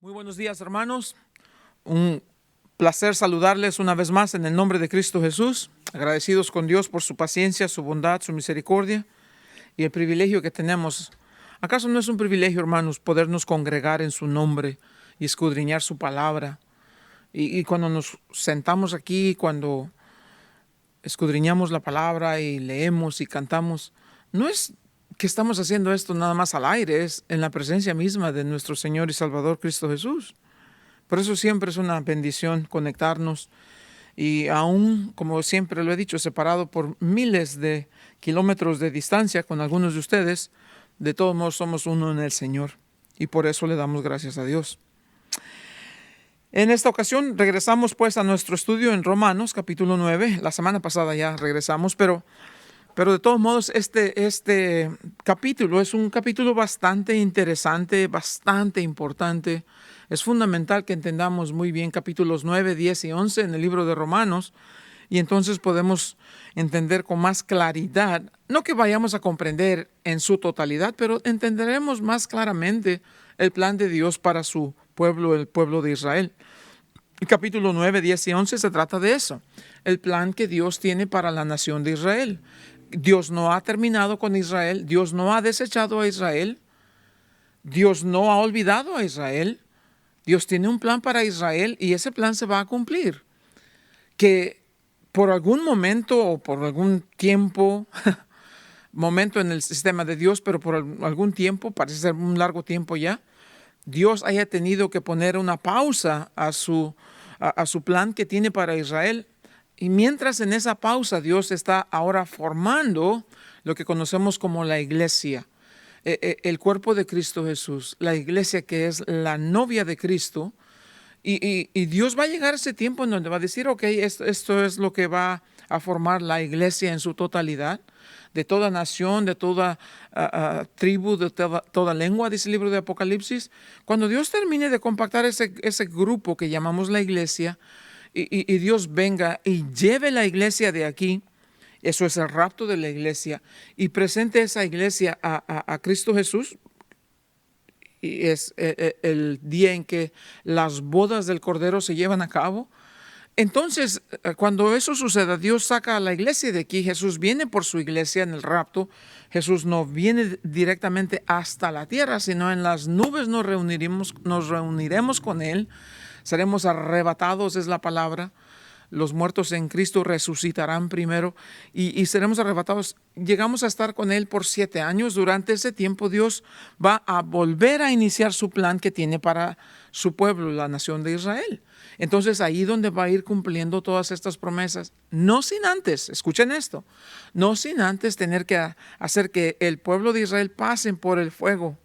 Muy buenos días, hermanos. Un placer saludarles una vez más en el nombre de Cristo Jesús. Agradecidos con Dios por su paciencia, su bondad, su misericordia y el privilegio que tenemos. ¿Acaso no es un privilegio, hermanos, podernos congregar en su nombre y escudriñar su palabra? Y cuando nos sentamos aquí, cuando escudriñamos la palabra y leemos y cantamos, no es que estamos haciendo esto nada más al aire, es en la presencia misma de nuestro Señor y Salvador Cristo Jesús. Por eso siempre es una bendición conectarnos y aún, como siempre lo he dicho, separado por miles de kilómetros de distancia con algunos de ustedes, de todos modos somos uno en el Señor y por eso le damos gracias a Dios. En esta ocasión regresamos pues a nuestro estudio en Romanos capítulo 9. La semana pasada ya regresamos, pero de todos modos este capítulo es un capítulo bastante interesante, bastante importante. Es fundamental que entendamos muy bien capítulos 9, 10 y 11 en el libro de Romanos y entonces podemos entender con más claridad, no que vayamos a comprender en su totalidad, pero entenderemos más claramente el plan de Dios para su pueblo, el pueblo de Israel. El capítulo 9, 10 y 11 se trata de eso, el plan que Dios tiene para la nación de Israel. Dios no ha terminado con Israel, Dios no ha desechado a Israel, Dios no ha olvidado a Israel. Dios tiene un plan para Israel y ese plan se va a cumplir. Que por algún momento o por algún tiempo, momento en el sistema de Dios, pero por algún tiempo, parece ser un largo tiempo ya, Dios haya tenido que poner una pausa a su plan que tiene para Israel. Y mientras en esa pausa Dios está ahora formando lo que conocemos como la iglesia, el cuerpo de Cristo Jesús, la iglesia que es la novia de Cristo. Y Dios va a llegar a ese tiempo en donde va a decir, ok, esto es lo que va a formar la iglesia en su totalidad, de toda nación, de toda tribu, de toda lengua, dice el libro de Apocalipsis. Cuando Dios termine de compactar ese grupo que llamamos la iglesia, y Dios venga y lleve la iglesia de aquí, eso es el rapto de la iglesia, y presente esa iglesia a Cristo Jesús, y es el día en que las bodas del Cordero se llevan a cabo. Entonces, cuando eso suceda, Dios saca a la iglesia de aquí, Jesús viene por su iglesia en el rapto, Jesús no viene directamente hasta la tierra, sino en las nubes nos reuniremos con Él, seremos arrebatados, es la palabra. Los muertos en Cristo resucitarán primero y seremos arrebatados. Llegamos a estar con Él por 7 años. Durante ese tiempo Dios va a volver a iniciar su plan que tiene para su pueblo, la nación de Israel. Entonces ahí donde va a ir cumpliendo todas estas promesas, no sin antes, escuchen esto, no sin antes tener que hacer que el pueblo de Israel pasen por el fuego.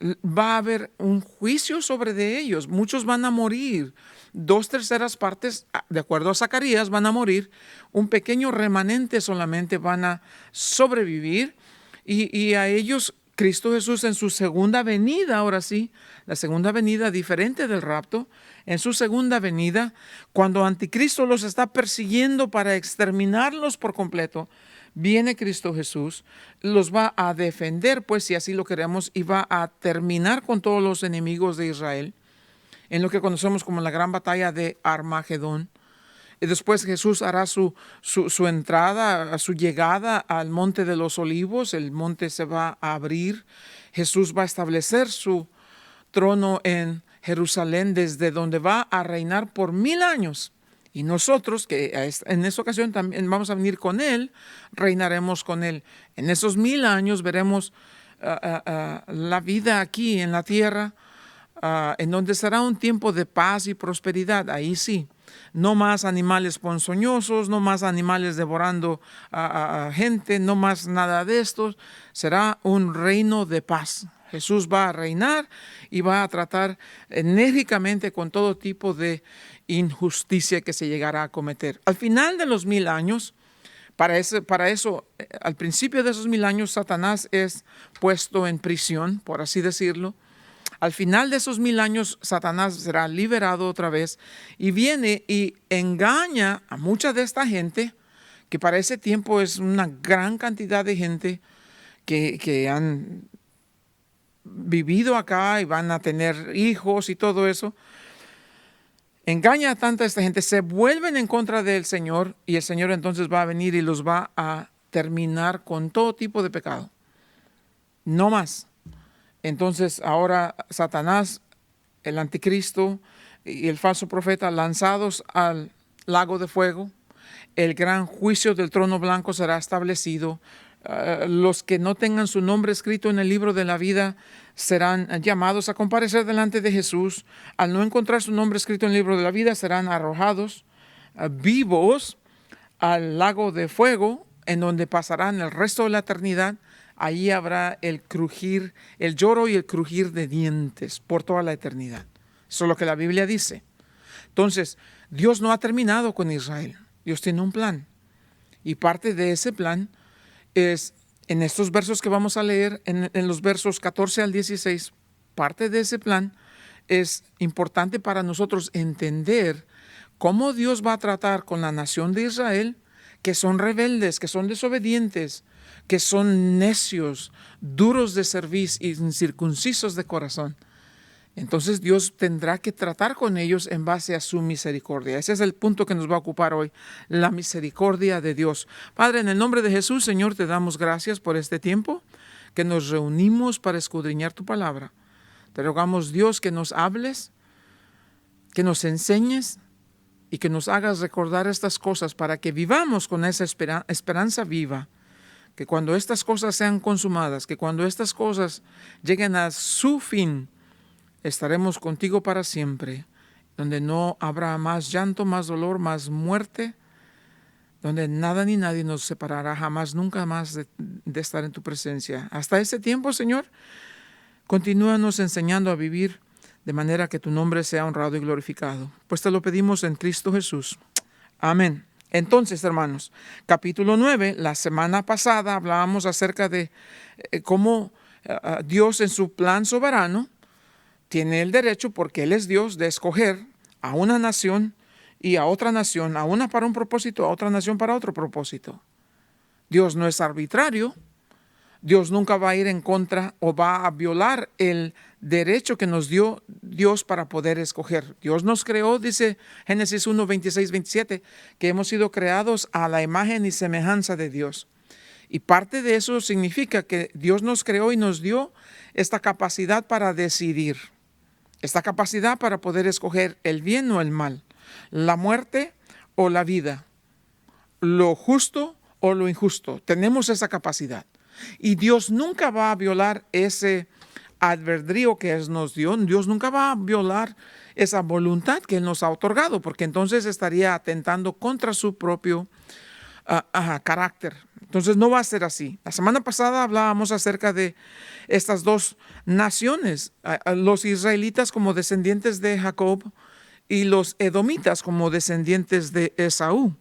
Va a haber un juicio sobre de ellos. Muchos van a morir. 2/3 partes, de acuerdo a Zacarías, van a morir. Un pequeño remanente solamente van a sobrevivir. Y a ellos, Cristo Jesús en su segunda venida, ahora sí, la segunda venida diferente del rapto, en su segunda venida, cuando Anticristo los está persiguiendo para exterminarlos por completo, viene Cristo Jesús, los va a defender, pues si así lo queremos, y va a terminar con todos los enemigos de Israel, en lo que conocemos como la gran batalla de Armagedón. Y después Jesús hará su entrada, su llegada al monte de los olivos, el monte se va a abrir, Jesús va a establecer su trono en Jerusalén, desde donde va a reinar por 1000 años. Y nosotros, que en esta ocasión también vamos a venir con Él, reinaremos con Él. En esos 1000 años veremos la vida aquí en la tierra, en donde será un tiempo de paz y prosperidad. Ahí sí, no más animales ponzoñosos, no más animales devorando a gente, no más nada de esto. Será un reino de paz. Jesús va a reinar y va a tratar enérgicamente con todo tipo de injusticia que se llegará a cometer. Al final de los 1000 años, para eso, al principio de esos 1000 años, Satanás es puesto en prisión, por así decirlo. Al final de esos 1000 años, Satanás será liberado otra vez y viene y engaña a mucha de esta gente, que para ese tiempo es una gran cantidad de gente que han vivido acá y van a tener hijos y todo eso. Engaña a tanta esta gente, se vuelven en contra del Señor y el Señor entonces va a venir y los va a terminar con todo tipo de pecado. No más. Entonces ahora Satanás, el anticristo y el falso profeta lanzados al lago de fuego. El gran juicio del trono blanco será establecido. Los que no tengan su nombre escrito en el libro de la vida serán llamados a comparecer delante de Jesús. Al no encontrar su nombre escrito en el libro de la vida, serán arrojados vivos al lago de fuego, en donde pasarán el resto de la eternidad. Allí habrá el crujir, el lloro y el crujir de dientes por toda la eternidad. Eso es lo que la Biblia dice. Entonces, Dios no ha terminado con Israel. Dios tiene un plan. Y parte de ese plan es, en estos versos que vamos a leer, en los versos 14 al 16, parte de ese plan es importante para nosotros entender cómo Dios va a tratar con la nación de Israel, que son rebeldes, que son desobedientes, que son necios, duros de cerviz y incircuncisos de corazón. Entonces Dios tendrá que tratar con ellos en base a su misericordia. Ese es el punto que nos va a ocupar hoy, la misericordia de Dios. Padre, en el nombre de Jesús, Señor, te damos gracias por este tiempo que nos reunimos para escudriñar tu palabra. Te rogamos, Dios, que nos hables, que nos enseñes y que nos hagas recordar estas cosas para que vivamos con esa esperanza viva. Que cuando estas cosas sean consumadas, que cuando estas cosas lleguen a su fin, estaremos contigo para siempre, donde no habrá más llanto, más dolor, más muerte, donde nada ni nadie nos separará jamás, nunca más de estar en tu presencia. Hasta ese tiempo, Señor, continúanos enseñando a vivir de manera que tu nombre sea honrado y glorificado. Pues te lo pedimos en Cristo Jesús. Amén. Entonces, hermanos, capítulo 9, la semana pasada hablábamos acerca de cómo Dios en su plan soberano tiene el derecho, porque Él es Dios, de escoger a una nación y a otra nación, a una para un propósito, a otra nación para otro propósito. Dios no es arbitrario. Dios nunca va a ir en contra o va a violar el derecho que nos dio Dios para poder escoger. Dios nos creó, dice Génesis 1, 26, 27, que hemos sido creados a la imagen y semejanza de Dios. Y parte de eso significa que Dios nos creó y nos dio esta capacidad para decidir. Esta capacidad para poder escoger el bien o el mal, la muerte o la vida, lo justo o lo injusto. Tenemos esa capacidad. Y Dios nunca va a violar ese albedrío que Él nos dio. Dios nunca va a violar esa voluntad que Él nos ha otorgado, porque entonces estaría atentando contra su propio carácter. Entonces no va a ser así. La semana pasada hablábamos acerca de estas dos naciones, los israelitas como descendientes de Jacob y los edomitas como descendientes de Esaú.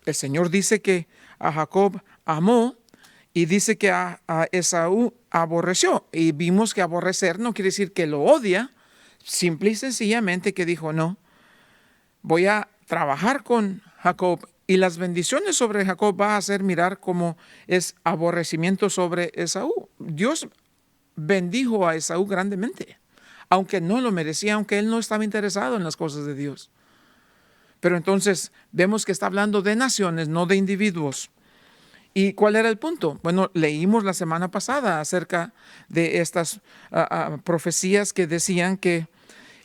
El Señor dice que a Jacob amó y dice que a Esaú aborreció. Y vimos que aborrecer no quiere decir que lo odia, simple y sencillamente que dijo, no, voy a trabajar con Jacob. Y las bendiciones sobre Jacob va a hacer mirar cómo es aborrecimiento sobre Esaú. Dios bendijo a Esaú grandemente, aunque no lo merecía, aunque él no estaba interesado en las cosas de Dios. Pero entonces vemos que está hablando de naciones, no de individuos. ¿Y cuál era el punto? Bueno, leímos la semana pasada acerca de estas profecías que decían que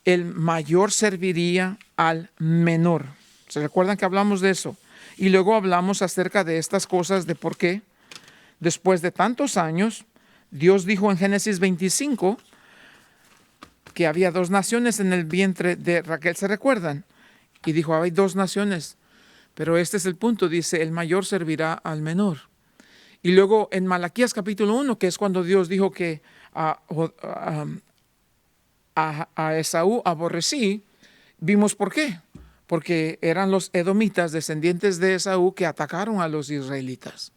el mayor serviría al menor. ¿Se recuerdan que hablamos de eso? Y luego hablamos acerca de estas cosas, de por qué después de tantos años, Dios dijo en Génesis 25 que había dos naciones en el vientre de Raquel, ¿se recuerdan? Y dijo, hay dos naciones, pero este es el punto, dice, el mayor servirá al menor. Y luego en Malaquías capítulo 1, que es cuando Dios dijo que a Esaú aborrecí, vimos por qué. Porque eran los edomitas, descendientes de Esaú, que atacaron a los israelitas.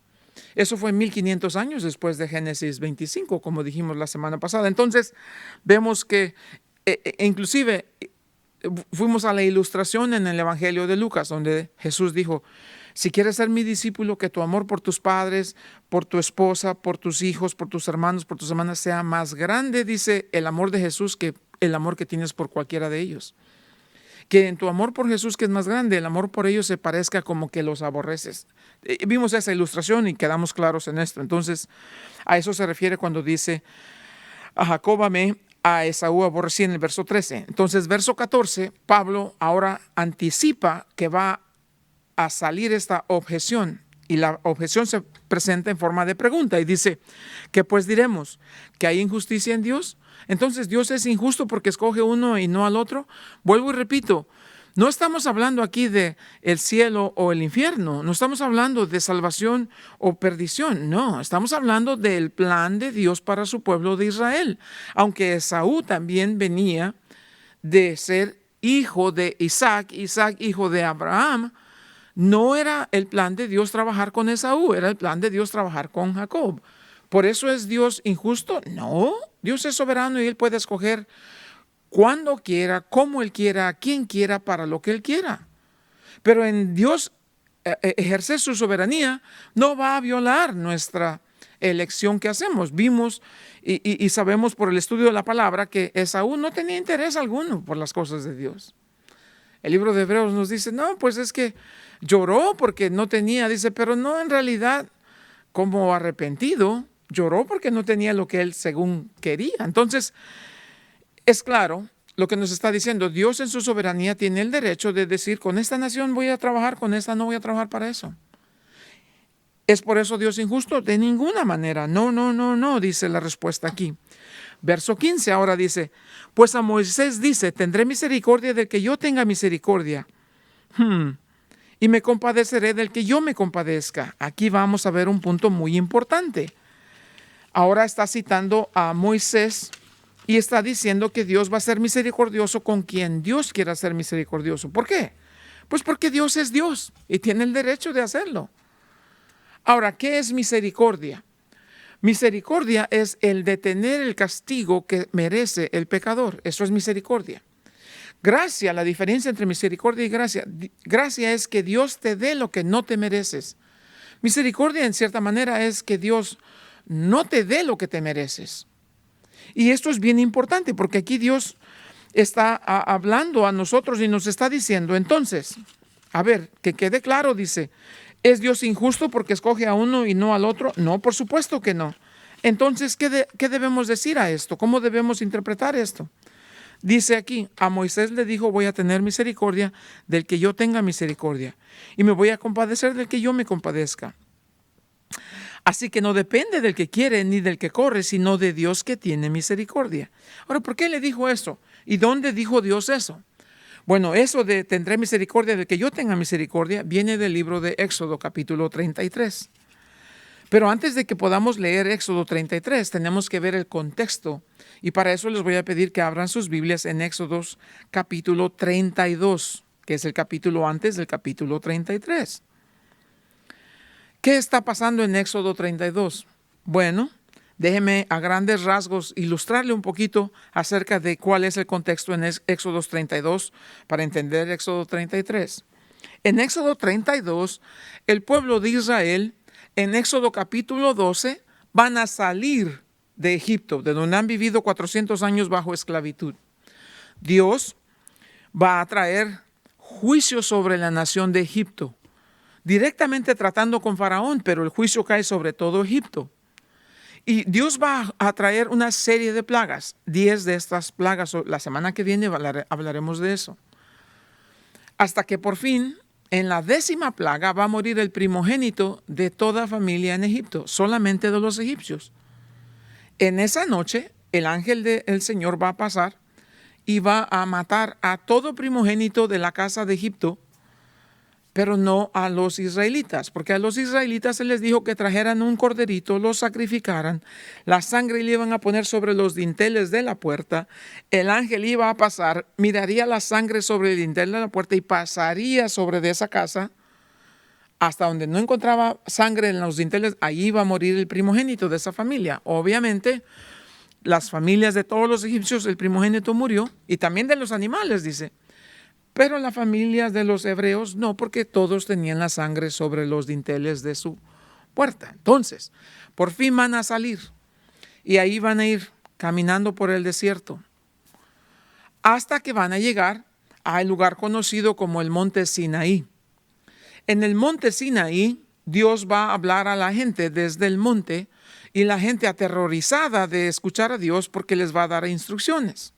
Eso fue 1500 años después de Génesis 25, como dijimos la semana pasada. Entonces, vemos que inclusive fuimos a la ilustración en el Evangelio de Lucas, donde Jesús dijo, Si quieres ser mi discípulo, que tu amor por tus padres, por tu esposa, por tus hijos, por tus hermanos, por tus hermanas sea más grande, dice el amor de Jesús, que el amor que tienes por cualquiera de ellos. Que en tu amor por Jesús, que es más grande, el amor por ellos se parezca como que los aborreces. Vimos esa ilustración y quedamos claros en esto. Entonces, a eso se refiere cuando dice, a Jacob amé, a Esaú aborrecí, en el verso 13. Entonces, verso 14, Pablo ahora anticipa que va a salir esta objeción. Y la objeción se presenta en forma de pregunta y dice, ¿qué pues diremos? ¿Que hay injusticia en Dios? Entonces, ¿Dios es injusto porque escoge uno y no al otro? Vuelvo y repito, no estamos hablando aquí de el cielo o el infierno, no estamos hablando de salvación o perdición, no, estamos hablando del plan de Dios para su pueblo de Israel. Aunque Esaú también venía de ser hijo de Isaac, Isaac hijo de Abraham, no era el plan de Dios trabajar con Esaú, era el plan de Dios trabajar con Jacob. ¿Por eso es Dios injusto? No, Dios es soberano y Él puede escoger cuando quiera, como Él quiera, a quien quiera, para lo que Él quiera. Pero en Dios ejercer su soberanía no va a violar nuestra elección que hacemos. Vimos y sabemos por el estudio de la palabra que Esaú no tenía interés alguno por las cosas de Dios. El libro de Hebreos nos dice, no, pues es que lloró porque no tenía, dice, pero no en realidad como arrepentido, lloró porque no tenía lo que él según quería. Entonces, es claro lo que nos está diciendo, Dios en su soberanía tiene el derecho de decir, con esta nación voy a trabajar, con esta no voy a trabajar para eso. ¿Es por eso Dios injusto? De ninguna manera. No, dice la respuesta aquí. Verso 15 ahora dice, pues a Moisés dice, tendré misericordia del que yo tenga misericordia. Y me compadeceré del que yo me compadezca. Aquí vamos a ver un punto muy importante. Ahora está citando a Moisés y está diciendo que Dios va a ser misericordioso con quien Dios quiera ser misericordioso. ¿Por qué? Pues porque Dios es Dios y tiene el derecho de hacerlo. Ahora, ¿qué es misericordia? Misericordia es el detener el castigo que merece el pecador. Eso es misericordia. Gracia, la diferencia entre misericordia y gracia. Gracia es que Dios te dé lo que no te mereces. Misericordia, en cierta manera, es que Dios no te dé lo que te mereces. Y esto es bien importante porque aquí Dios está hablando a nosotros y nos está diciendo, entonces, a ver, que quede claro, dice, ¿es Dios injusto porque escoge a uno y no al otro? No, por supuesto que no. Entonces, ¿qué debemos decir a esto? ¿Cómo debemos interpretar esto? Dice aquí, a Moisés le dijo, voy a tener misericordia del que yo tenga misericordia y me voy a compadecer del que yo me compadezca. Así que no depende del que quiere ni del que corre, sino de Dios que tiene misericordia. Ahora, ¿por qué le dijo eso? ¿Y dónde dijo Dios eso? Bueno, eso de tendré misericordia del que yo tenga misericordia viene del libro de Éxodo capítulo 33. Pero antes de que podamos leer Éxodo 33, tenemos que ver el contexto. Y para eso les voy a pedir que abran sus Biblias en Éxodo capítulo 32, que es el capítulo antes del capítulo 33. ¿Qué está pasando en Éxodo 32? Bueno, déjeme a grandes rasgos ilustrarle un poquito acerca de cuál es el contexto en Éxodo 32 para entender Éxodo 33. En Éxodo 32, el pueblo de Israel, en Éxodo capítulo 12, van a salir de Egipto, de donde han vivido 400 años bajo esclavitud. Dios va a traer juicio sobre la nación de Egipto, directamente tratando con Faraón, pero el juicio cae sobre todo Egipto. Y Dios va a traer una serie de plagas, 10 de estas plagas. La semana que viene hablaremos de eso. Hasta que por fin, en la 10ª plaga, va a morir el primogénito de toda familia en Egipto, solamente de los egipcios. En esa noche, el ángel del Señor va a pasar y va a matar a todo primogénito de la casa de Egipto, pero no a los israelitas, porque a los israelitas se les dijo que trajeran un corderito, lo sacrificaran, la sangre le iban a poner sobre los dinteles de la puerta, el ángel iba a pasar, miraría la sangre sobre el dintel de la puerta y pasaría sobre de esa casa, hasta donde no encontraba sangre en los dinteles, ahí iba a morir el primogénito de esa familia. Obviamente, las familias de todos los egipcios, el primogénito murió, y también de los animales, dice. Pero las familias de los hebreos no, porque todos tenían la sangre sobre los dinteles de su puerta. Entonces, por fin van a salir y ahí van a ir caminando por el desierto hasta que van a llegar al lugar conocido como el monte Sinaí. En el monte Sinaí, Dios va a hablar a la gente desde el monte y la gente aterrorizada de escuchar a Dios porque les va a dar instrucciones.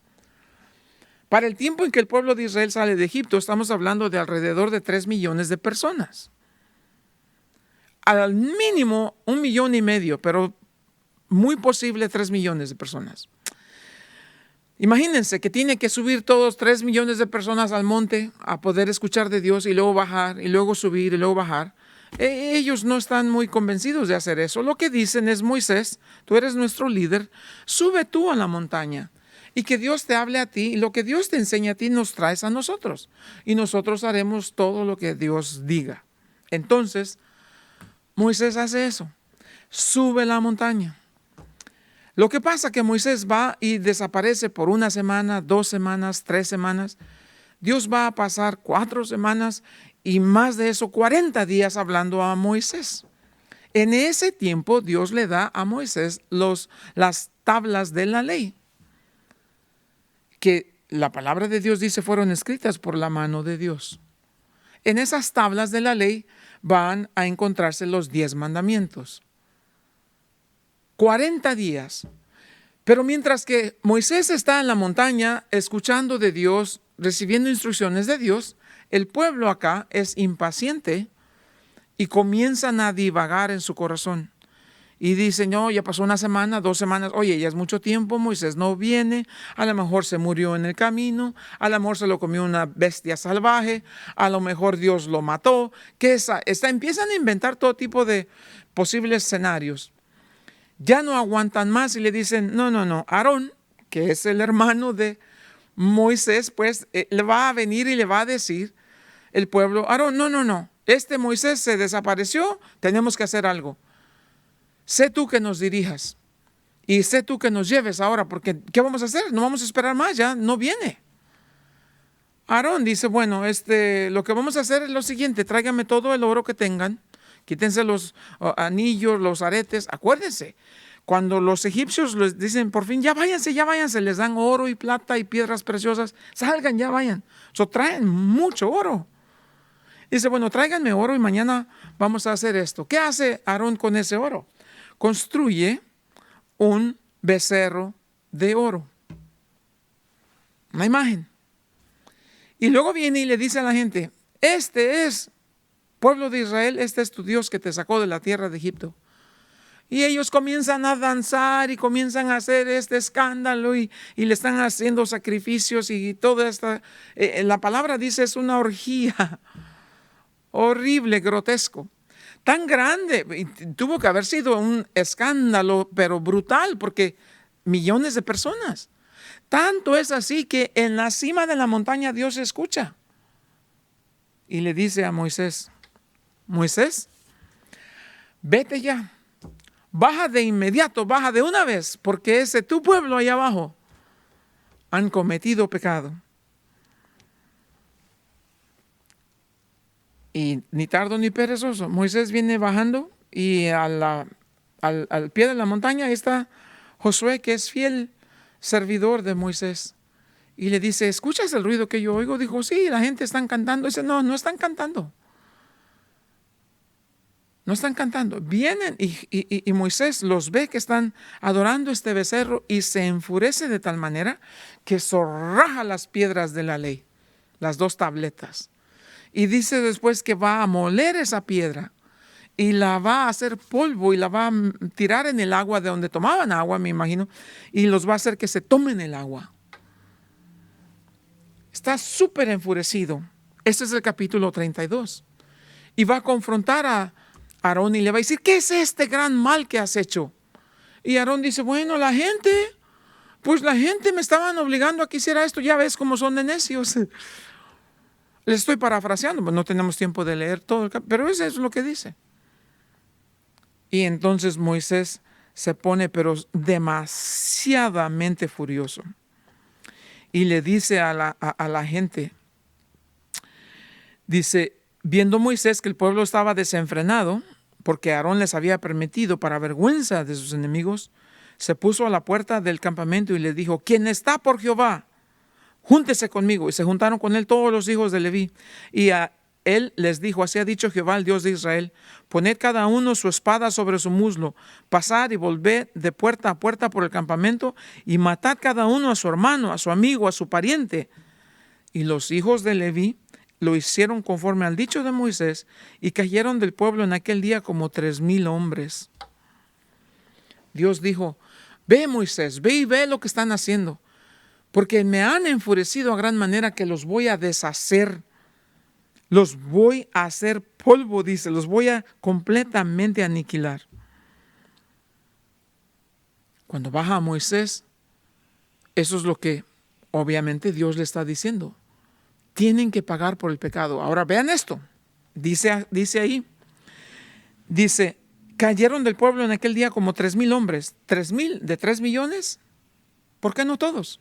Para el tiempo en que el pueblo de Israel sale de Egipto, estamos hablando de alrededor de 3 millones de personas. Al mínimo 1,5 millones, pero muy posible 3 millones de personas. Imagínense que tiene que subir todos 3 millones de personas al monte a poder escuchar de Dios y luego bajar y luego subir y luego bajar. Ellos no están muy convencidos de hacer eso. Lo que dicen es: Moisés, tú eres nuestro líder, sube tú a la montaña y que Dios te hable a ti, y lo que Dios te enseña a ti nos traes a nosotros y nosotros haremos todo lo que Dios diga. Entonces Moisés hace eso, sube la montaña. Lo que pasa es que Moisés va y desaparece por 1 semana, 2 semanas, 3 semanas. Dios va a pasar 4 semanas y más de eso, 40 días hablando a Moisés. En ese tiempo Dios le da a Moisés las tablas de la ley, que la palabra de Dios dice fueron escritas por la mano de Dios. En esas tablas de la ley van a encontrarse los 10 mandamientos. 40 días. Pero mientras que Moisés está en la montaña escuchando de Dios, recibiendo instrucciones de Dios, el pueblo acá es impaciente y comienzan a divagar en su corazón. Y dicen: no, ya pasó 1 semana, 2 semanas, oye, ya es mucho tiempo, Moisés no viene, a lo mejor se murió en el camino, a lo mejor se lo comió una bestia salvaje, a lo mejor Dios lo mató. Empiezan a inventar todo tipo de posibles escenarios. Ya no aguantan más y le dicen: no, Aarón, que es el hermano de Moisés, pues le va a venir y le va a decir el pueblo: Aarón, no, este Moisés se desapareció, tenemos que hacer algo. Sé tú que nos dirijas y sé tú que nos lleves ahora, porque ¿qué vamos a hacer? No vamos a esperar más, ya no viene. Aarón dice: bueno, lo que vamos a hacer es lo siguiente: tráiganme todo el oro que tengan, quítense los anillos, los aretes. Acuérdense, cuando los egipcios les dicen por fin: ya váyanse, les dan oro y plata y piedras preciosas, salgan, ya vayan. Traen mucho oro. Dice: bueno, tráiganme oro y mañana vamos a hacer esto. ¿Qué hace Aarón con ese oro? Construye un becerro de oro, una imagen. Y luego viene y le dice a la gente: este es pueblo de Israel, este es tu Dios que te sacó de la tierra de Egipto. Y ellos comienzan a danzar y comienzan a hacer este escándalo y le están haciendo sacrificios y toda esta, la palabra dice, es una orgía horrible, grotesco. Tan grande, tuvo que haber sido un escándalo, pero brutal, porque millones de personas. Tanto es así que en la cima de la montaña Dios escucha y le dice a Moisés: Moisés, vete ya, baja de inmediato, baja de una vez, porque ese tu pueblo allá abajo han cometido pecado. Y ni tardo ni perezoso, Moisés viene bajando y al pie de la montaña está Josué, que es fiel servidor de Moisés. Y le dice: ¿escuchas el ruido que yo oigo? Dijo: sí, la gente está cantando. Dice: no están cantando. No están cantando. Vienen y Moisés los ve que están adorando este becerro y se enfurece de tal manera que zorraja las piedras de la ley, las 2 tabletas. Y dice después que va a moler esa piedra y la va a hacer polvo y la va a tirar en el agua de donde tomaban agua, me imagino, y los va a hacer que se tomen el agua. Está súper enfurecido. Este es el capítulo 32. Y va a confrontar a Aarón y le va a decir: ¿qué es este gran mal que has hecho? Y Aarón dice: bueno, la gente me estaban obligando a que hiciera esto. Ya ves cómo son de necios. Les estoy parafraseando, pues no tenemos tiempo de leer todo, pero eso es lo que dice. Y entonces Moisés se pone pero demasiadamente furioso y le dice a la gente: Dice, viendo Moisés que el pueblo estaba desenfrenado, porque Aarón les había permitido para vergüenza de sus enemigos, se puso a la puerta del campamento y le dijo, quien está por Jehová, júntese conmigo. Y se juntaron con él todos los hijos de Leví. Y a él les dijo, así ha dicho Jehová, el Dios de Israel, poned cada uno su espada sobre su muslo, pasad y volved de puerta a puerta por el campamento, y matad cada uno a su hermano, a su amigo, a su pariente. Y los hijos de Leví lo hicieron conforme al dicho de Moisés, y cayeron del pueblo en aquel día como 3,000 hombres. Dios dijo, ve Moisés, ve y ve lo que están haciendo, porque me han enfurecido a gran manera que los voy a deshacer. Los voy a hacer polvo, dice, los voy a completamente aniquilar. Cuando baja a Moisés, eso es lo que obviamente Dios le está diciendo. Tienen que pagar por el pecado. Ahora vean esto. Dice ahí, dice, cayeron del pueblo en aquel día como 3,000 hombres. 3,000 de 3 millones. ¿Por qué no todos?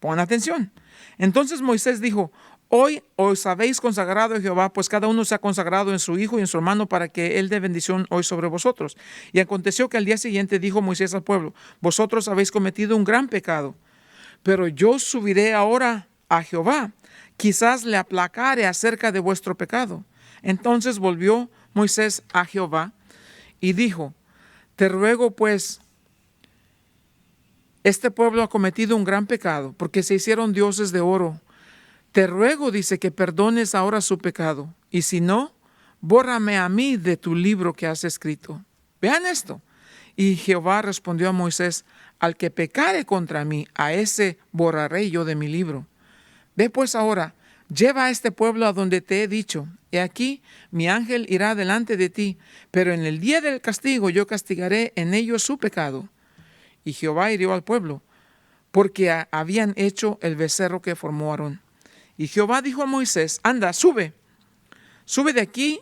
Pongan atención. Entonces Moisés dijo, hoy os habéis consagrado a Jehová, pues cada uno se ha consagrado en su hijo y en su hermano para que él dé bendición hoy sobre vosotros. Y aconteció que al día siguiente dijo Moisés al pueblo, vosotros habéis cometido un gran pecado, pero yo subiré ahora a Jehová, quizás le aplacare acerca de vuestro pecado. Entonces volvió Moisés a Jehová y dijo, te ruego pues, este pueblo ha cometido un gran pecado, porque se hicieron dioses de oro. Te ruego, dice, que perdones ahora su pecado, y si no, bórrame a mí de tu libro que has escrito. Vean esto. Y Jehová respondió a Moisés, al que pecare contra mí, a ese borraré yo de mi libro. Ve pues ahora, lleva a este pueblo a donde te he dicho. He aquí, mi ángel irá delante de ti, pero en el día del castigo yo castigaré en ellos su pecado. Y Jehová hirió al pueblo, porque habían hecho el becerro que formó Aarón. Y Jehová dijo a Moisés, anda, sube de aquí,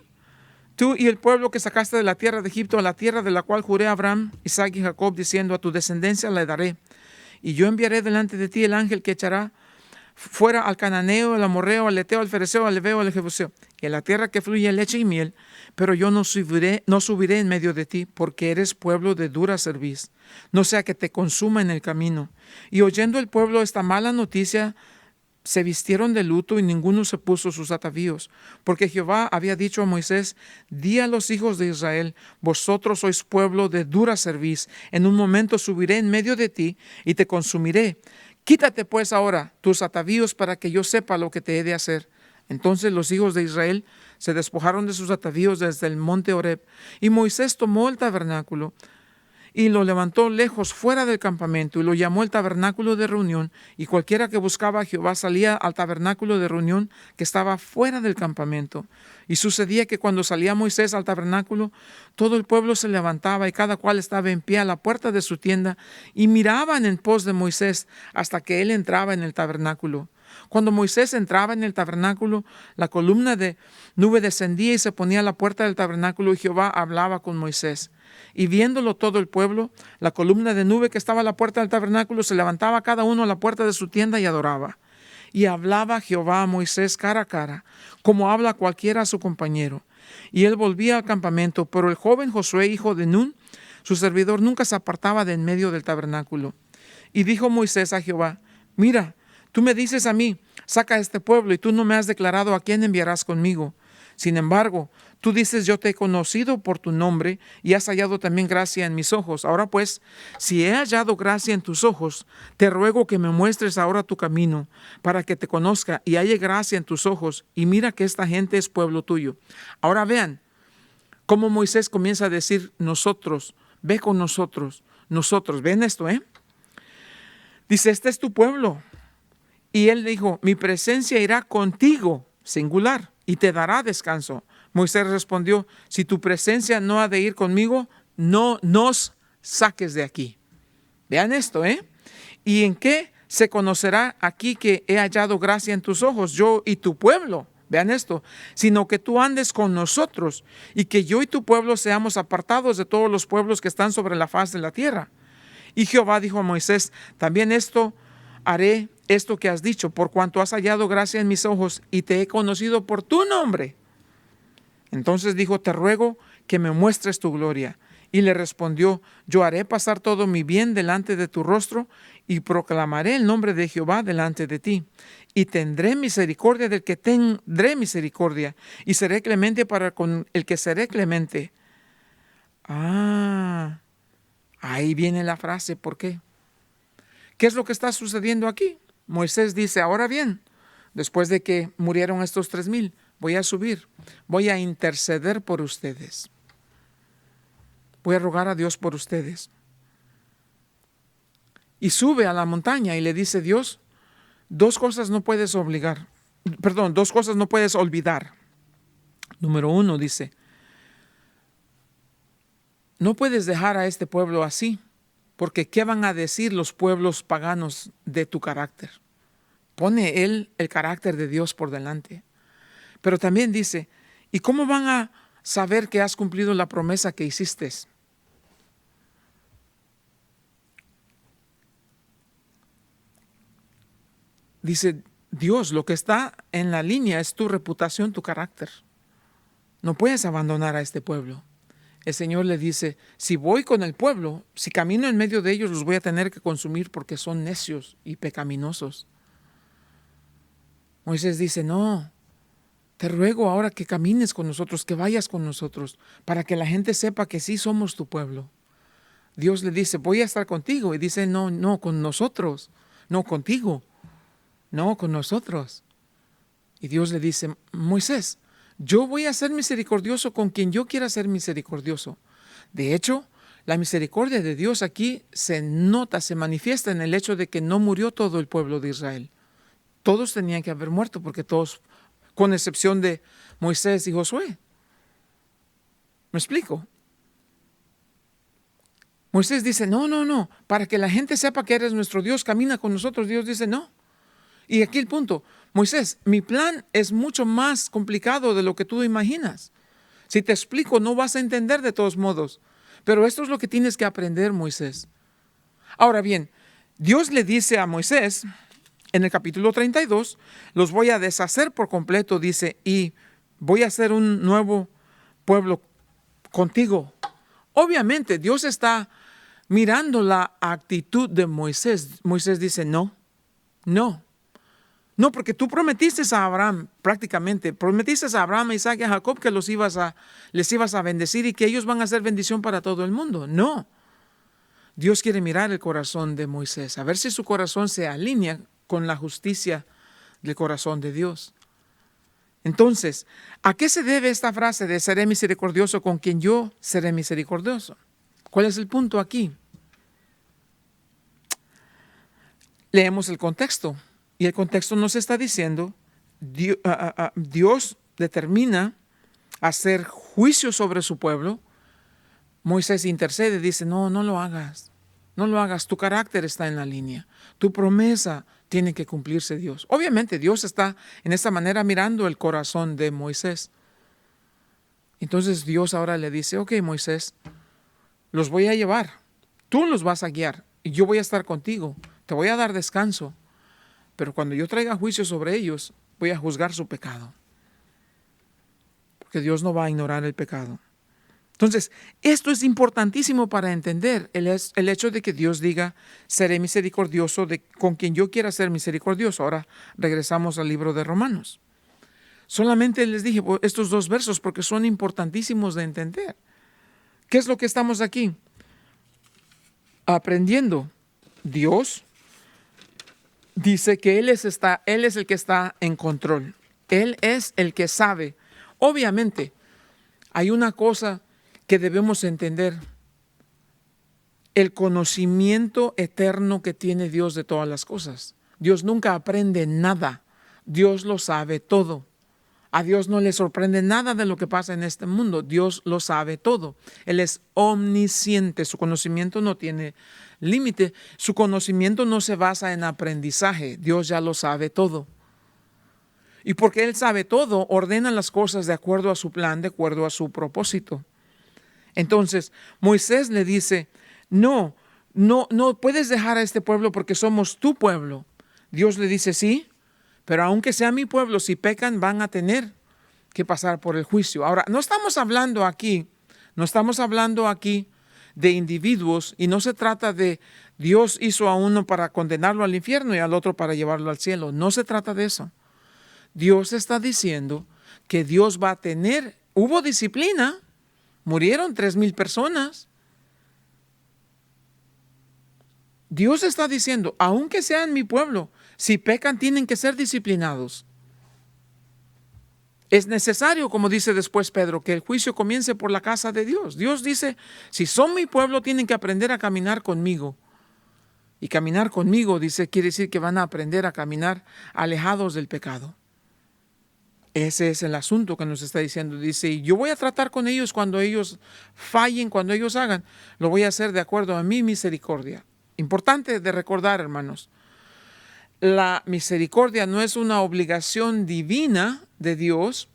tú y el pueblo que sacaste de la tierra de Egipto, a la tierra de la cual juré a Abraham, Isaac y Jacob, diciendo, a tu descendencia la daré. Y yo enviaré delante de ti el ángel que echará fuera al cananeo, al amorreo, al eteo, al fereceo, al heveo, al jebuseo, y a la tierra que fluye leche y miel, pero yo no subiré en medio de ti, porque eres pueblo de dura cerviz, no sea que te consuma en el camino. Y oyendo el pueblo esta mala noticia, se vistieron de luto y ninguno se puso sus atavíos, porque Jehová había dicho a Moisés, di a los hijos de Israel, vosotros sois pueblo de dura cerviz, en un momento subiré en medio de ti y te consumiré. Quítate pues ahora tus atavíos para que yo sepa lo que te he de hacer. Entonces los hijos de Israel se despojaron de sus atavíos desde el monte Horeb, y Moisés tomó el tabernáculo y lo levantó lejos fuera del campamento y lo llamó el tabernáculo de reunión, y cualquiera que buscaba a Jehová salía al tabernáculo de reunión que estaba fuera del campamento. Y sucedía que cuando salía Moisés al tabernáculo, todo el pueblo se levantaba y cada cual estaba en pie a la puerta de su tienda y miraban en pos de Moisés hasta que él entraba en el tabernáculo. Cuando Moisés entraba en el tabernáculo, la columna de nube descendía y se ponía a la puerta del tabernáculo, y Jehová hablaba con Moisés. Y viéndolo todo el pueblo, la columna de nube que estaba a la puerta del tabernáculo se levantaba cada uno a la puerta de su tienda y adoraba. Y hablaba Jehová a Moisés cara a cara, como habla cualquiera a su compañero. Y él volvía al campamento, pero el joven Josué, hijo de Nun, su servidor, nunca se apartaba de en medio del tabernáculo. Y dijo Moisés a Jehová, mira, tú me dices a mí, saca a este pueblo, y tú no me has declarado a quién enviarás conmigo. Sin embargo, tú dices, yo te he conocido por tu nombre y has hallado también gracia en mis ojos. Ahora pues, si he hallado gracia en tus ojos, te ruego que me muestres ahora tu camino, para que te conozca y halle gracia en tus ojos, y mira que esta gente es pueblo tuyo. Ahora vean cómo Moisés comienza a decir, nosotros, ve con nosotros, ven esto, Dice, este es tu pueblo. Y él dijo, mi presencia irá contigo, singular, y te dará descanso. Moisés respondió, si tu presencia no ha de ir conmigo, no nos saques de aquí. Vean esto, ¿Y en qué se conocerá aquí que he hallado gracia en tus ojos, yo y tu pueblo? Vean esto, sino que tú andes con nosotros, y que yo y tu pueblo seamos apartados de todos los pueblos que están sobre la faz de la tierra. Y Jehová dijo a Moisés, también esto haré esto que has dicho, por cuanto has hallado gracia en mis ojos y te he conocido por tu nombre. Entonces dijo, te ruego que me muestres tu gloria. Y le respondió, yo haré pasar todo mi bien delante de tu rostro y proclamaré el nombre de Jehová delante de ti. Y tendré misericordia del que tendré misericordia y seré clemente para con el que seré clemente. Ahí viene la frase, ¿por qué? ¿Qué es lo que está sucediendo aquí? Moisés dice, ahora bien, después de que murieron estos 3,000, voy a subir, voy a interceder por ustedes. Voy a rogar a Dios por ustedes. Y sube a la montaña y le dice, Dios, dos cosas no puedes olvidar. Número 1 dice, no puedes dejar a este pueblo así, porque ¿qué van a decir los pueblos paganos de tu carácter? Pone él el carácter de Dios por delante. Pero también dice, ¿y cómo van a saber que has cumplido la promesa que hiciste? Dice, Dios, lo que está en la línea es tu reputación, tu carácter. No puedes abandonar a este pueblo. El Señor le dice, si voy con el pueblo, si camino en medio de ellos, los voy a tener que consumir porque son necios y pecaminosos. Moisés dice, no, te ruego ahora que camines con nosotros, que vayas con nosotros, para que la gente sepa que sí somos tu pueblo. Dios le dice, voy a estar contigo. Y dice, no, con nosotros, no contigo. No, con nosotros. Y Dios le dice, Moisés, yo voy a ser misericordioso con quien yo quiera ser misericordioso. De hecho, la misericordia de Dios aquí se nota, se manifiesta en el hecho de que no murió todo el pueblo de Israel. Todos tenían que haber muerto, porque todos, con excepción de Moisés y Josué. ¿Me explico? Moisés dice, no, para que la gente sepa que eres nuestro Dios, camina con nosotros. Dios dice, no. Y aquí el punto, Moisés, mi plan es mucho más complicado de lo que tú imaginas. Si te explico, no vas a entender de todos modos. Pero esto es lo que tienes que aprender, Moisés. Ahora bien, Dios le dice a Moisés, en el capítulo 32, los voy a deshacer por completo, dice, y voy a hacer un nuevo pueblo contigo. Obviamente, Dios está mirando la actitud de Moisés. Moisés dice, no, porque tú prometiste a Abraham, prometiste a Abraham, a Isaac y a Jacob que les ibas a bendecir y que ellos van a ser bendición para todo el mundo. No. Dios quiere mirar el corazón de Moisés, a ver si su corazón se alinea con la justicia del corazón de Dios. Entonces, ¿a qué se debe esta frase de seré misericordioso con quien yo seré misericordioso? ¿Cuál es el punto aquí? Leemos el contexto. Y el contexto nos está diciendo, Dios determina hacer juicio sobre su pueblo. Moisés intercede, dice, no lo hagas, tu carácter está en la línea, tu promesa tiene que cumplirse, Dios. Obviamente Dios está en esta manera mirando el corazón de Moisés. Entonces Dios ahora le dice, ok, Moisés, los voy a llevar, tú los vas a guiar y yo voy a estar contigo, te voy a dar descanso. Pero cuando yo traiga juicio sobre ellos, voy a juzgar su pecado. Porque Dios no va a ignorar el pecado. Entonces, esto es importantísimo para entender el hecho de que Dios diga, seré misericordioso con quien yo quiera ser misericordioso. Ahora regresamos al libro de Romanos. Solamente les dije estos 2 versos porque son importantísimos de entender. ¿Qué es lo que estamos aquí? Aprendiendo. Dios dice que Él es el que está en control. Él es el que sabe. Obviamente, hay una cosa que debemos entender. El conocimiento eterno que tiene Dios de todas las cosas. Dios nunca aprende nada. Dios lo sabe todo. A Dios no le sorprende nada de lo que pasa en este mundo. Dios lo sabe todo. Él es omnisciente. Su conocimiento no tiene límite. Su conocimiento no se basa en aprendizaje. Dios ya lo sabe todo. Y porque Él sabe todo, ordena las cosas de acuerdo a su plan, de acuerdo a su propósito. Entonces, Moisés le dice, no puedes dejar a este pueblo porque somos tu pueblo. Dios le dice sí, pero aunque sea mi pueblo, si pecan van a tener que pasar por el juicio. Ahora, no estamos hablando aquí de individuos, y no se trata de Dios hizo a uno para condenarlo al infierno y al otro para llevarlo al cielo. No se trata de eso. Dios está diciendo que Dios va a tener, hubo disciplina, murieron 3,000 personas. Dios está diciendo, aunque sean mi pueblo, si pecan tienen que ser disciplinados. Es necesario, como dice después Pedro, que el juicio comience por la casa de Dios. Dios dice, si son mi pueblo, tienen que aprender a caminar conmigo. Y caminar conmigo, dice, quiere decir que van a aprender a caminar alejados del pecado. Ese es el asunto que nos está diciendo. Dice, yo voy a tratar con ellos cuando ellos fallen, cuando ellos hagan. Lo voy a hacer de acuerdo a mi misericordia. Importante de recordar, hermanos. La misericordia no es una obligación divina de Dios.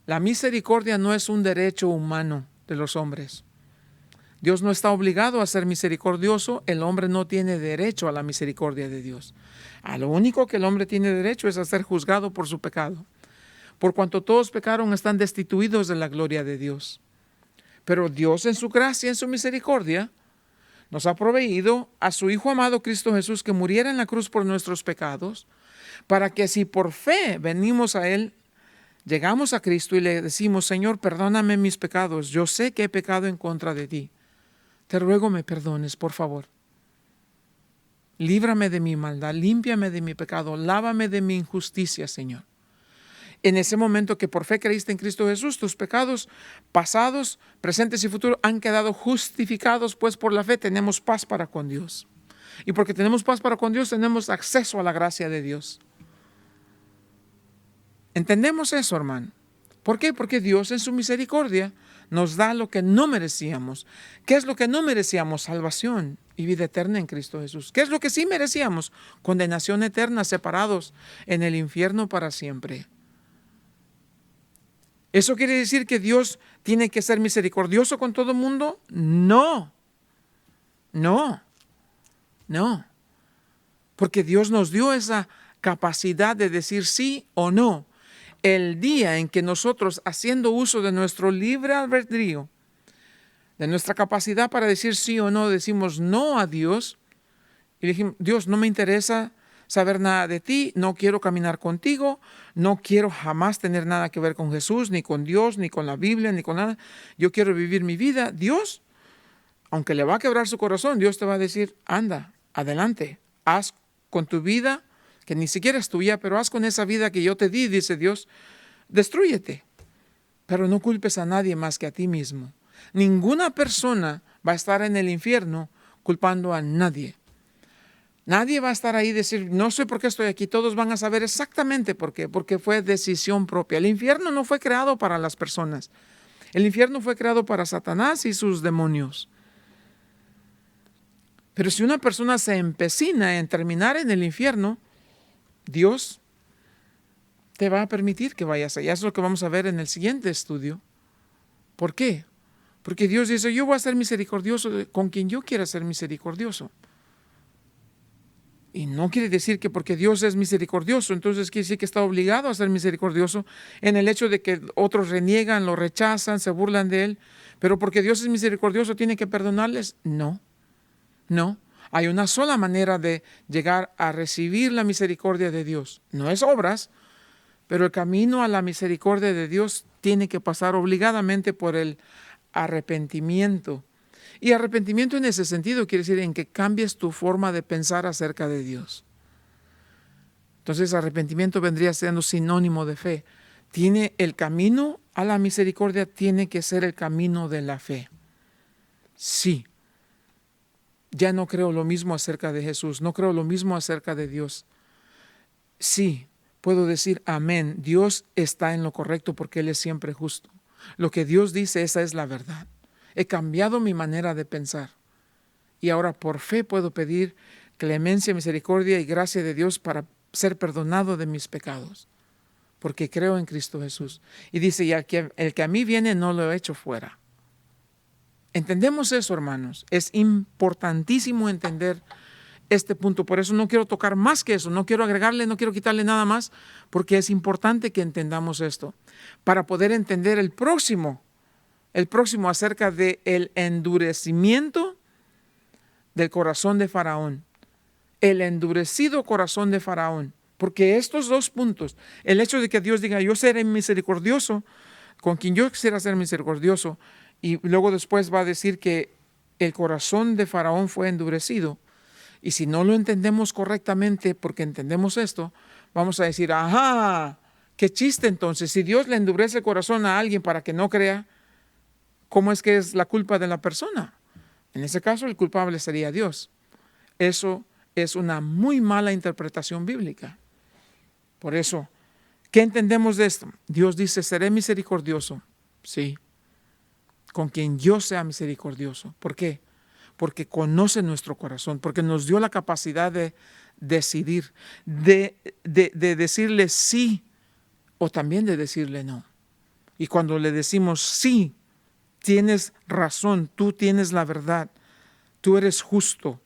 La misericordia no es un derecho humano de los hombres. Dios no está obligado a ser misericordioso. El hombre no tiene derecho a la misericordia de Dios. A lo único que el hombre tiene derecho es a ser juzgado por su pecado. Por cuanto todos pecaron, están destituidos de la gloria de Dios. Pero Dios en su gracia, en su misericordia, nos ha proveído a su Hijo amado Cristo Jesús, que muriera en la cruz por nuestros pecados, para que si por fe venimos a Él, llegamos a Cristo y le decimos, Señor, perdóname mis pecados, yo sé que he pecado en contra de ti. Te ruego me perdones, por favor. Líbrame de mi maldad, límpiame de mi pecado, lávame de mi injusticia, Señor. En ese momento que por fe creíste en Cristo Jesús, tus pecados pasados, presentes y futuros han quedado justificados, pues por la fe tenemos paz para con Dios. Y porque tenemos paz para con Dios, tenemos acceso a la gracia de Dios. ¿Entendemos eso, hermano? ¿Por qué? Porque Dios en su misericordia nos da lo que no merecíamos. ¿Qué es lo que no merecíamos? Salvación y vida eterna en Cristo Jesús. ¿Qué es lo que sí merecíamos? Condenación eterna, separados en el infierno para siempre. ¿Eso quiere decir que Dios tiene que ser misericordioso con todo el mundo? No. Porque Dios nos dio esa capacidad de decir sí o no. El día en que nosotros, haciendo uso de nuestro libre albedrío, de nuestra capacidad para decir sí o no, decimos no a Dios, y dijimos, Dios, no me interesa saber nada de ti, no quiero caminar contigo, no quiero jamás tener nada que ver con Jesús, ni con Dios, ni con la Biblia, ni con nada. Yo quiero vivir mi vida. Dios, aunque le va a quebrar su corazón, Dios te va a decir, anda, adelante, haz con tu vida, que ni siquiera es tuya, pero haz con esa vida que yo te di, dice Dios, destrúyete, pero no culpes a nadie más que a ti mismo. Ninguna persona va a estar en el infierno culpando a nadie. Nadie va a estar ahí y decir, no sé por qué estoy aquí. Todos van a saber exactamente por qué. Porque fue decisión propia. El infierno no fue creado para las personas. El infierno fue creado para Satanás y sus demonios. Pero si una persona se empecina en terminar en el infierno, Dios te va a permitir que vayas allá. Eso es lo que vamos a ver en el siguiente estudio. ¿Por qué? Porque Dios dice, yo voy a ser misericordioso con quien yo quiera ser misericordioso. Y no quiere decir que porque Dios es misericordioso, entonces quiere decir que está obligado a ser misericordioso en el hecho de que otros reniegan, lo rechazan, se burlan de Él. Pero porque Dios es misericordioso, ¿tiene que perdonarles? No. Hay una sola manera de llegar a recibir la misericordia de Dios. No es obras, pero el camino a la misericordia de Dios tiene que pasar obligadamente por el arrepentimiento. Y arrepentimiento en ese sentido quiere decir en que cambies tu forma de pensar acerca de Dios. Entonces arrepentimiento vendría siendo sinónimo de fe. Tiene el camino a la misericordia, tiene que ser el camino de la fe. Sí, ya no creo lo mismo acerca de Jesús, no creo lo mismo acerca de Dios. Sí, puedo decir amén, Dios está en lo correcto porque Él es siempre justo. Lo que Dios dice, esa es la verdad. He cambiado mi manera de pensar y ahora por fe puedo pedir clemencia, misericordia y gracia de Dios para ser perdonado de mis pecados, porque creo en Cristo Jesús. Y dice, y el que a mí viene no lo he hecho fuera. ¿Entendemos eso, hermanos? Es importantísimo entender este punto. Por eso no quiero tocar más que eso, no quiero agregarle, no quiero quitarle nada más, porque es importante que entendamos esto, para poder entender el próximo acerca del endurecimiento del corazón de Faraón, el endurecido corazón de Faraón. Porque estos dos puntos, el hecho de que Dios diga, yo seré misericordioso con quien yo quisiera ser misericordioso, y luego después va a decir que el corazón de Faraón fue endurecido. Y si no lo entendemos correctamente, porque entendemos esto, vamos a decir, ajá, qué chiste entonces. Si Dios le endurece el corazón a alguien para que no crea, ¿cómo es que es la culpa de la persona? En ese caso, el culpable sería Dios. Eso es una muy mala interpretación bíblica. Por eso, ¿qué entendemos de esto? Dios dice, seré misericordioso. Sí, con quien yo sea misericordioso. ¿Por qué? Porque conoce nuestro corazón, porque nos dio la capacidad de decidir, de decirle sí o también de decirle no. Y cuando le decimos sí, tienes razón, tú tienes la verdad, tú eres justo.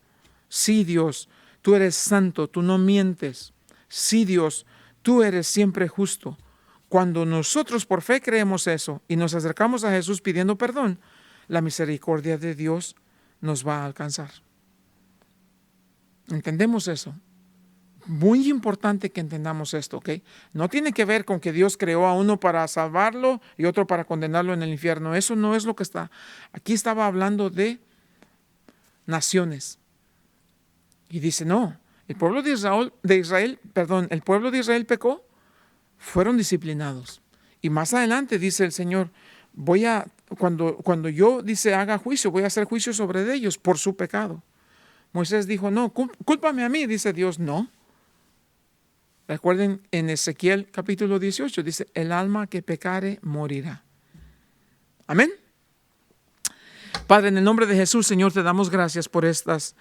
Sí, Dios, tú eres santo, tú no mientes. Sí, Dios, tú eres siempre justo. Cuando nosotros por fe creemos eso y nos acercamos a Jesús pidiendo perdón, la misericordia de Dios nos va a alcanzar. ¿Entendemos eso? Muy importante que entendamos esto, ¿ok? No tiene que ver con que Dios creó a uno para salvarlo y otro para condenarlo en el infierno. Eso no es lo que está. Aquí estaba hablando de naciones. Y dice, no, el pueblo de Israel pecó, fueron disciplinados. Y más adelante dice el Señor, cuando yo dice haga juicio, voy a hacer juicio sobre ellos por su pecado. Moisés dijo, no, cúlpame a mí, dice Dios, no. Recuerden en Ezequiel capítulo 18, dice, el alma que pecare morirá. Amén. Padre, en el nombre de Jesús, Señor, te damos gracias por estas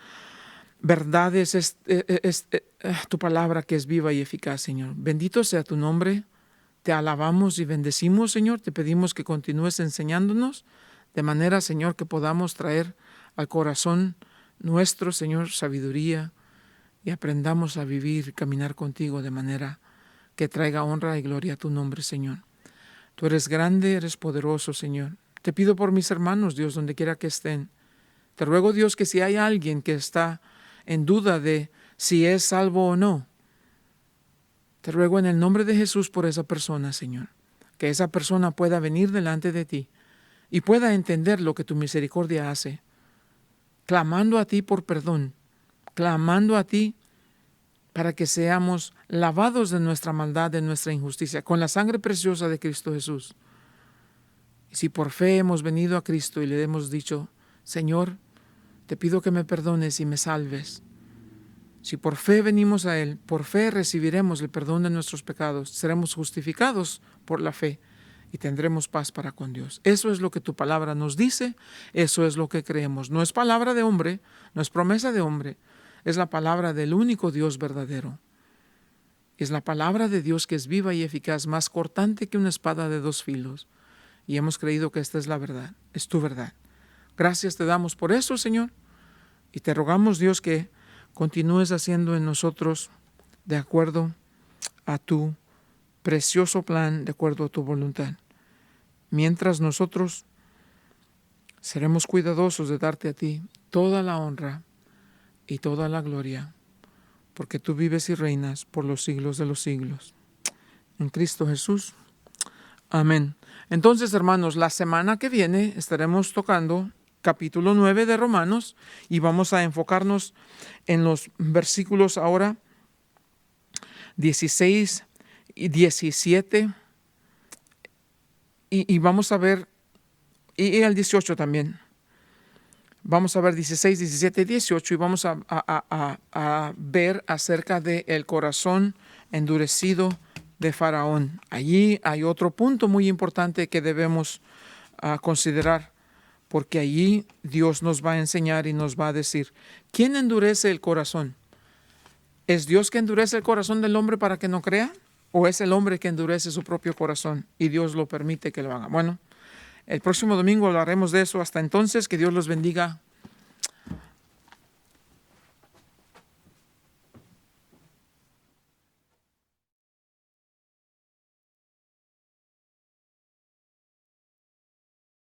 verdades, tu palabra que es viva y eficaz, Señor. Bendito sea tu nombre. Te alabamos y bendecimos, Señor. Te pedimos que continúes enseñándonos de manera, Señor, que podamos traer al corazón nuestro, Señor, sabiduría y aprendamos a vivir y caminar contigo de manera que traiga honra y gloria a tu nombre, Señor. Tú eres grande, eres poderoso, Señor. Te pido por mis hermanos, Dios, donde quiera que estén. Te ruego, Dios, que si hay alguien que está en duda de si es salvo o no, te ruego en el nombre de Jesús por esa persona, Señor, que esa persona pueda venir delante de ti y pueda entender lo que tu misericordia hace, clamando a ti por perdón, clamando a ti para que seamos lavados de nuestra maldad, de nuestra injusticia, con la sangre preciosa de Cristo Jesús. Y si por fe hemos venido a Cristo y le hemos dicho, Señor, te pido que me perdones y me salves. Si por fe venimos a Él, por fe recibiremos el perdón de nuestros pecados, seremos justificados por la fe y tendremos paz para con Dios. Eso es lo que tu palabra nos dice, eso es lo que creemos. No es palabra de hombre, no es promesa de hombre, es la palabra del único Dios verdadero. Es la palabra de Dios que es viva y eficaz, más cortante que una espada de dos filos. Y hemos creído que esta es la verdad, es tu verdad. Gracias te damos por eso, Señor, y te rogamos, Dios, que continúes haciendo en nosotros de acuerdo a tu precioso plan, de acuerdo a tu voluntad. Mientras nosotros seremos cuidadosos de darte a ti toda la honra y toda la gloria, porque tú vives y reinas por los siglos de los siglos. En Cristo Jesús. Amén. Entonces, hermanos, la semana que viene estaremos tocando capítulo 9 de Romanos y vamos a enfocarnos en los versículos ahora 16 y 17 y vamos a ver, y el 18 también. Vamos a ver 16, 17 y 18 y vamos a ver acerca del corazón endurecido de Faraón. Allí hay otro punto muy importante que debemos considerar, porque allí Dios nos va a enseñar y nos va a decir, ¿quién endurece el corazón? ¿Es Dios que endurece el corazón del hombre para que no crea? ¿O es el hombre que endurece su propio corazón y Dios lo permite que lo haga? Bueno, el próximo domingo hablaremos de eso. Hasta entonces, que Dios los bendiga